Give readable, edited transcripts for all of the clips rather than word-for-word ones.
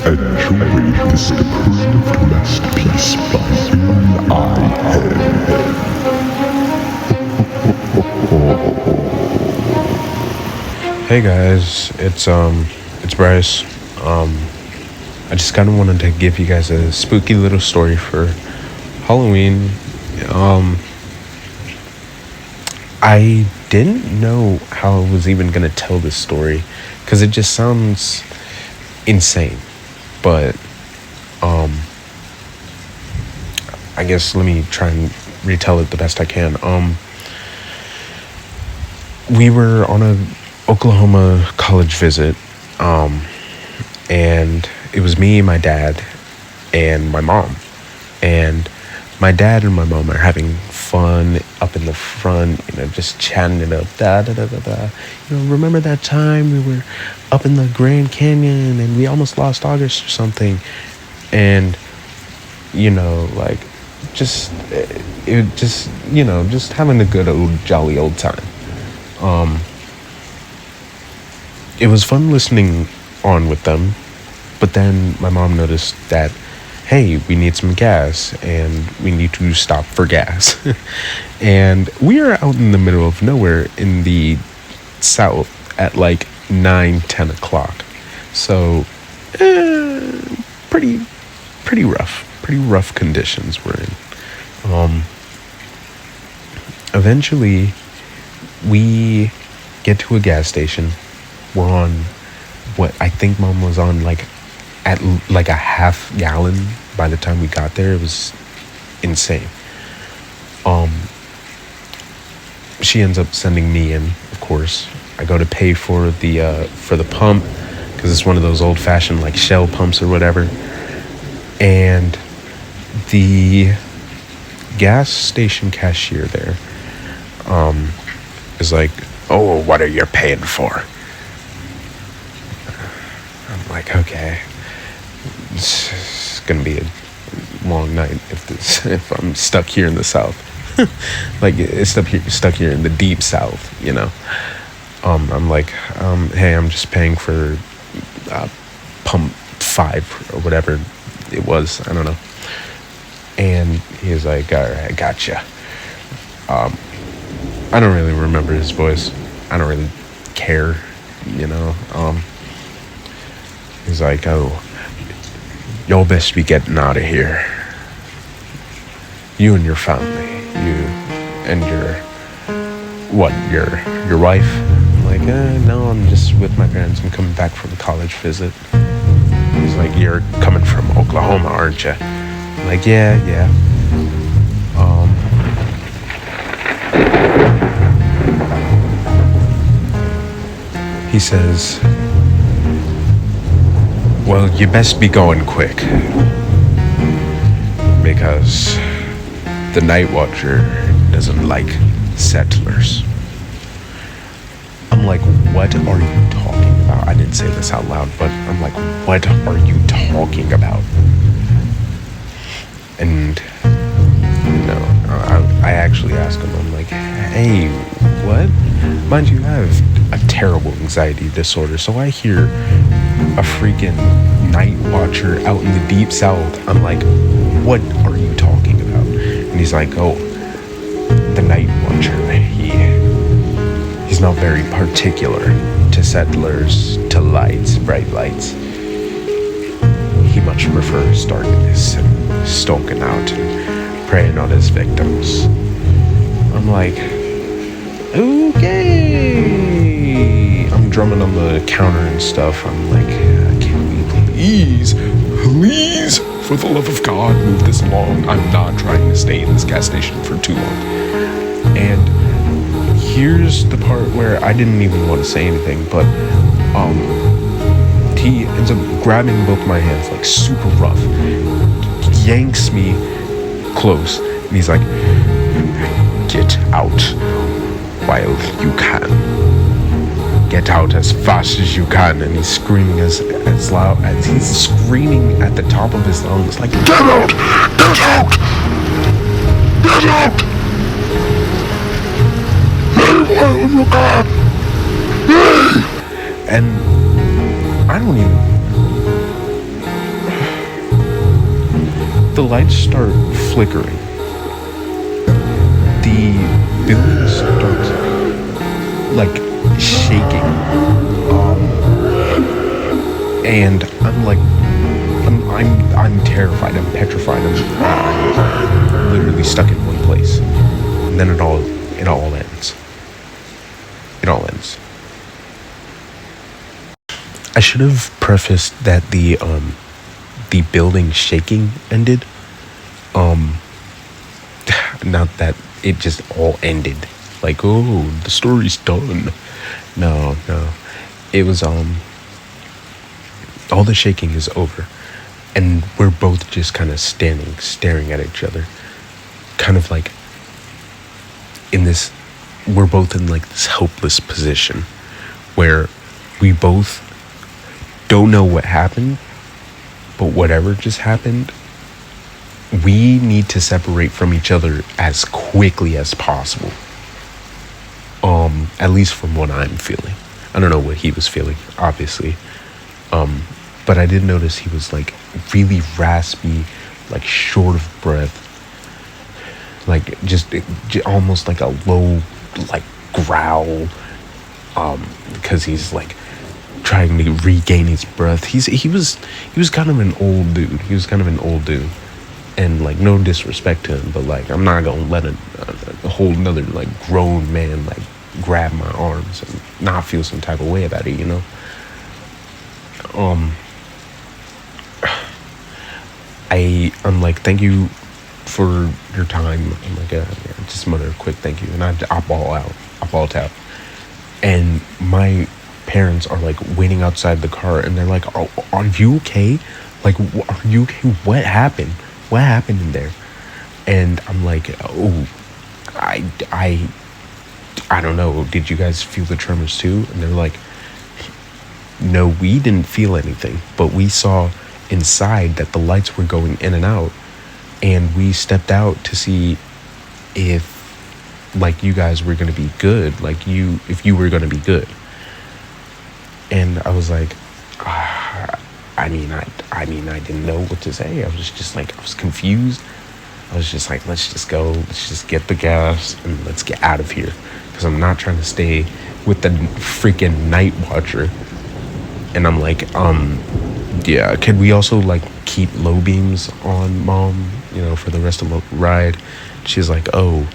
Enjoy this depraved masterpiece by N.I. Hey guys, it's Bryce. I just kind of wanted to give you guys a spooky little story for Halloween. I didn't know how I was even gonna tell this story because it just sounds insane. But I guess let me try and retell it the best I can. We were on a Oklahoma college visit, and it was me, my dad, and my mom. And my dad and my mom are having fun up in the front, just chatting it up, da da da da da. Remember that time we were up in the Grand Canyon and we almost lost August or something? And just just having a good old jolly old time. It was fun listening on with them, but then my mom noticed that, hey, we need some gas and we need to stop for gas. And we are out in the middle of nowhere in the south at like 9-10 o'clock. So pretty rough conditions we're in. Eventually we get to a gas station. We're on what I think mom was on at a half gallon by the time we got there. It was insane. She ends up sending me in, of course. I go to pay for the pump because it's one of those old-fashioned Shell pumps or whatever. And the gas station cashier there is like, "Oh, what are you paying for?" I'm like, okay, it's gonna be a long night if I'm stuck here in the south. Stuck here in the deep south, I'm like, hey, I'm just paying for pump 5 or whatever it was, I don't know. And he's like, all right, gotcha. I don't really remember his voice. I don't really care, He's like, oh, you'll best be getting out of here. You and your family. You and your wife? I'm like, no, I'm just with my parents. I'm coming back from a college visit. He's like, you're coming from Oklahoma, aren't you? I'm like, yeah. He says, well, you best be going quick, because the Night Watcher doesn't like settlers. I'm like, what are you talking about? I didn't say this out loud, but I'm like, what are you talking about? And I actually asked him, I'm like, hey, what? Mind you, I have a terrible anxiety disorder, so I hear a freaking Night Watcher out in the deep south. I'm like, what are you talking about? And he's like, oh, the Night Watcher, he's not very particular to settlers, to lights, bright lights. He much prefers darkness and stalking out and preying on his victims. I'm like, okay. I'm drumming on the counter and stuff. I'm like, can we please, for the love of God, move this along? I'm not trying to stay in this gas station for too long. And here's the part where I didn't even want to say anything, but he ends up grabbing both my hands super rough, yanks me close, and he's like, get out while you can. Get out as fast as you can. And he's screaming as loud as he's screaming at the top of his lungs, like, get out! Get out! Get out! While you can! And I don't even the lights start flickering. The building starts like shaking. And I'm like, I'm terrified. I'm petrified. I'm literally stuck in one place. And then it all ends. It all ends. I should have prefaced that the building shaking ended. Not that it just all ended. Like, oh, the story's done. No. It was all the shaking is over. And we're both just kind of standing, staring at each other. Kind of like we're both in like this helpless position where we both don't know what happened, but whatever just happened, we need to separate from each other as quickly as possible. At least from what I'm feeling. I don't know what he was feeling, obviously. But I did notice he was like really raspy, like short of breath, like just almost like a low, like growl, because he's like trying to regain his breath. He was kind of an old dude. And like, no disrespect to him, but like, I'm not gonna let a whole nother like grown man like grab my arms and not feel some type of way about it, you know. I'm like, thank you for your time. I'm like, just another quick thank you, and I balled out, and my parents are like waiting outside the car, and they're like, oh, are you okay? Like, are you okay? What happened? What happened in there? And I'm like, oh, I don't know. Did you guys feel the tremors too? And they're like, no, we didn't feel anything, but we saw inside that the lights were going in and out, and we stepped out to see if like you guys were going to be good, like if you were going to be good. And I was like, I didn't know what to say. I was confused. I was just like, let's just go. Let's just get the gas and let's get out of here. Because I'm not trying to stay with the freaking night watcher. And I'm like, yeah, could we also like keep low beams on, Mom, you know, for the rest of the ride? She's like, oh,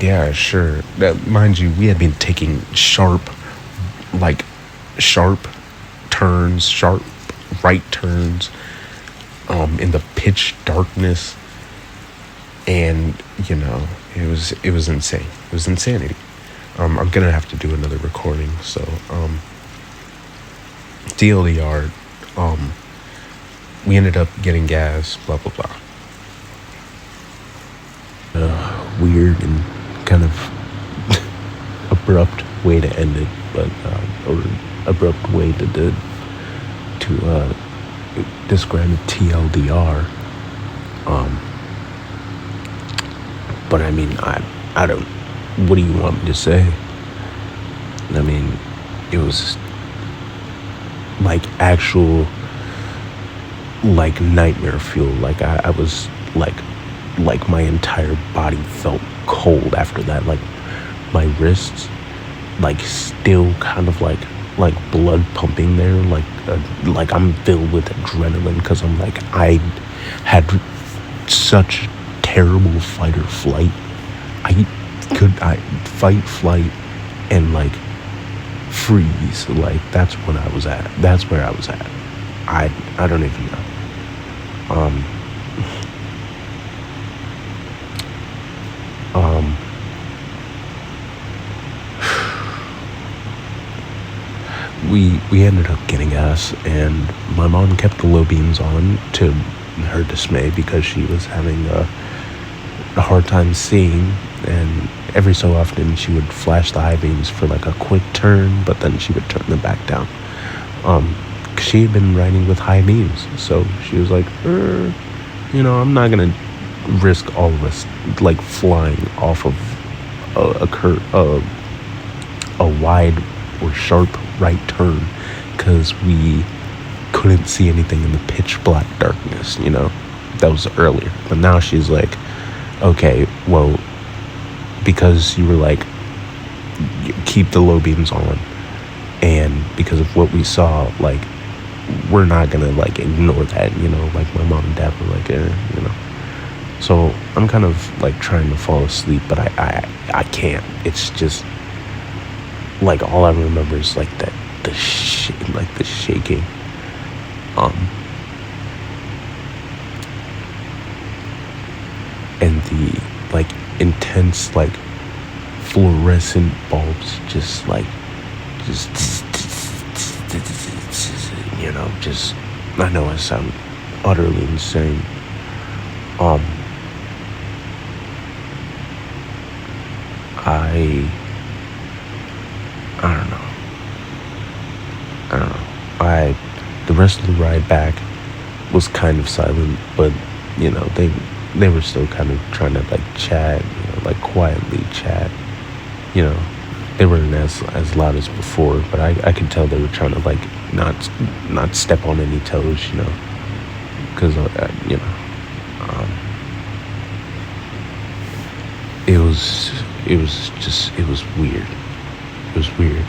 yeah, sure. Mind you, we had been taking sharp turns, sharp right turns, in the pitch darkness, and you know, it was insane. It was insanity. I'm gonna have to do another recording, so TLDR, we ended up getting gas, blah blah blah. Weird and kind of abrupt way to end it, but or abrupt way to describe it, TLDR. But I mean, I don't. What do you want me to say? I mean, it was like actual, like nightmare fuel. Like I was like my entire body felt cold after that. Like my wrists, like still kind of like blood pumping there. Like I'm filled with adrenaline because I'm like, I had such terrible fight or flight. I fight, flight, and like freeze. Like that's when I was at. That's where I was at. I don't even know. We ended up getting gas, and my mom kept the low beams on to her dismay because she was having a hard time seeing, and every so often she would flash the high beams for like a quick turn, but then she would turn them back down. 'Cause she had been riding with high beams, so she was like, you know, I'm not gonna risk all of us like flying off of a wide or sharp right turn because we couldn't see anything in the pitch black darkness, you know. that was earlier. But now she's like, okay, well, because you were like, keep the low beams on, and because of what we saw, like, we're not gonna like ignore that, you know, like my mom and dad were like, you know. So I'm kind of like trying to fall asleep, but I can't. It's just like all I remember is like the shaking. And the like intense like fluorescent bulbs just you know, just, I know I sound utterly insane. I don't know. The rest of the ride back was kind of silent, but you know, they were still kind of trying to like chat, you know, like quietly chat. You know, they weren't as loud as before, but I could tell they were trying to like not step on any toes, you know, because you know, it was weird. It was weird.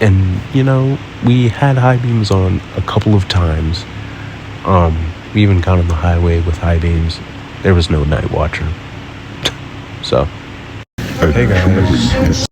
And you know, we had high beams on a couple of times. We even got on the highway with high beams. There was no night watcher. So, hey guys,